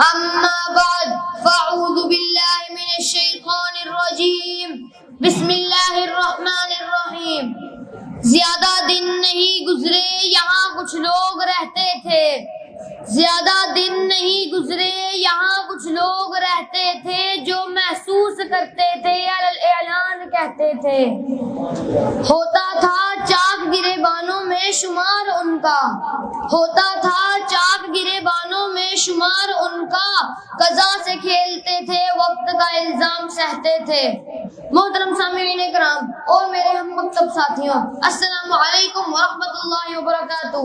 اما بعد فاعوذ باللہ من الشیطان الرجیم بسم اللہ الرحمن الرحیم۔ زیادہ دن نہیں گزرے یہاں کچھ لوگ رہتے تھے، زیادہ دن نہیں گزرے یہاں کچھ لوگ رہتے تھے جو محسوس کرتے تھے اعلان کہتے تھے، ہوتا تھا چاک گریبانوں میں شمار ان کا، ہوتا تھا چاک گریبانوں میں شمار ان کا، قضا سے کھیلتے تھے وقت کا الزام سہتے تھے۔ محترم سامعین کرام اور میرے ہم مکتب ساتھیوں، السلام علیکم ورحمۃ اللہ وبرکاتہ۔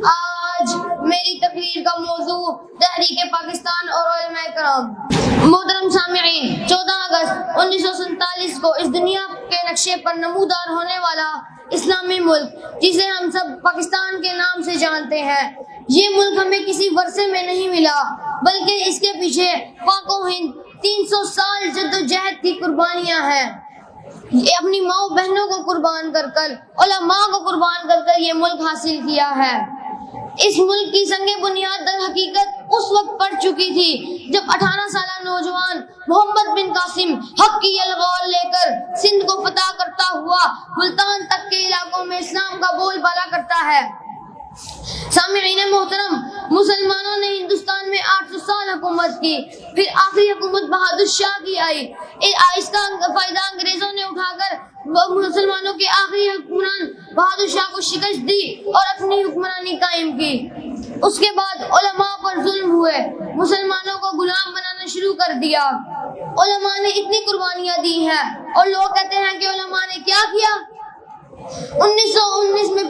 آج میری تقریر کا موضوع تحریک پاکستان اور علماء کرام۔ محترم سامعین، 14 اگست 1947 کو اس دنیا کے نقشے پر نمودار ہونے والا اسلامی ملک جسے ہم سب پاکستان کے نام سے جانتے ہیں، یہ ملک ہمیں کسی ورثے میں نہیں ملا، بلکہ اس کے پیچھے پاک و ہند 300 سال جدوجہد کی قربانیاں ہیں۔ یہ اپنی ماں بہنوں کو قربان کر کر، علماء کو قربان کر کر یہ ملک حاصل کیا ہے۔ اس ملک کی سنگ بنیاد در حقیقت اس وقت پڑ چکی تھی جب 18 سالہ نوجوان محمد بن قاسم حق کی یلغار لے کر سندھ کو فتح کرتا ہوا ملتان تک کے علاقوں میں اسلام کا بول بالا کرتا ہے۔ سامعین محترم، مسلمانوں نے ہندوستان میں 800 سال حکومت کی، پھر آخری حکومت بہادر شاہ کی آئی۔ اس کا فائدہ انگریزوں نے اٹھا کر مسلمانوں کے آخری حکمران بہادر شاہ کو شکست دی اور اپنی حکمرانی قائم کی۔ اس کے بعد علماء پر ظلم ہوئے، مسلمانوں کو غلام بنانا شروع کر دیا۔ علماء نے اتنی قربانیاں دی ہیں اور لوگ کہتے ہیں کہ علماء نے کیا کیا۔ 1919 میں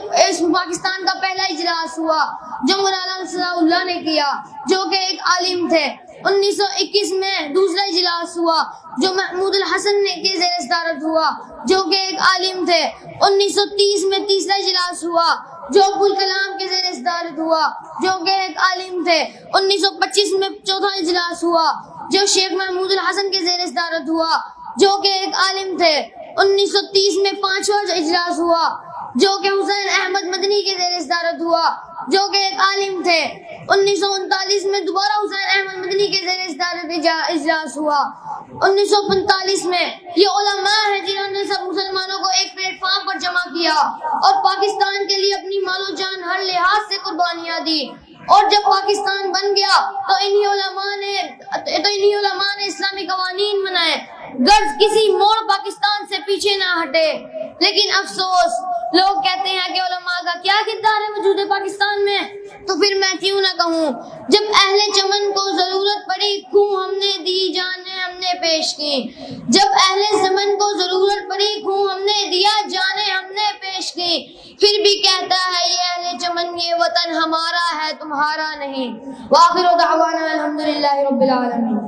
پاکستان کا پہلا اجلاس ہوا جو مولانا ثناء اللہ نے کیا، جو کہ ایک عالم تھے۔ 1921 میں دوسرا اجلاس ہوا جو محمود الحسن کے زیر صدارت ہوا، جو کہ ایک عالم تھے۔ 1930 میں تیسرا اجلاس ہوا جو ابو الکلام کے زیر صدارت ہوا، جو کہ ایک عالم تھے۔ 1925 میں چوتھا اجلاس ہوا جو شیخ محمود الحسن کے زیر صدارت ہوا، جو کہ ایک عالم تھے۔ 1930 میں پانچواں اجلاس ہوا جو کہ حسین احمد مدنی کے زیر صدارت ہوا، جو کہ ایک عالم تھے۔ 1939 میں دوبارہ حسین احمد مدنی کے زیر صدارت اجلاس ہوا۔ 1945 میں یہ علماء ہیں جنہوں نے سب مسلمانوں کو ایک پلیٹ فارم پر جمع کیا اور پاکستان کے لیے اپنی مال و جان ہر لحاظ سے قربانیاں دی۔ اور جب پاکستان بن گیا تو انہی علماء نے اسلامی قوانین بنائے، غرض کسی موڑ پاکستان سے پیچھے نہ ہٹے۔ لیکن افسوس، لوگ کہتے ہیں کہ علماء کا کیا کردار ہے موجودہ پاکستان میں، تو پھر میں کیوں نہ کہوں، جب اہل چمن کو ضرورت پڑی خوں ہم نے دی، جانیں ہم نے پیش کی۔ جب اہل زمن کو ضرورت پڑی خوں ہم نے دیا، جانیں ہم نے پیش کی۔ پھر بھی کہتا ہے یہ اہل چمن یہ وطن ہمارا ہے تمہارا نہیں۔ وآخر دعوانا الحمدللہ رب العالمین۔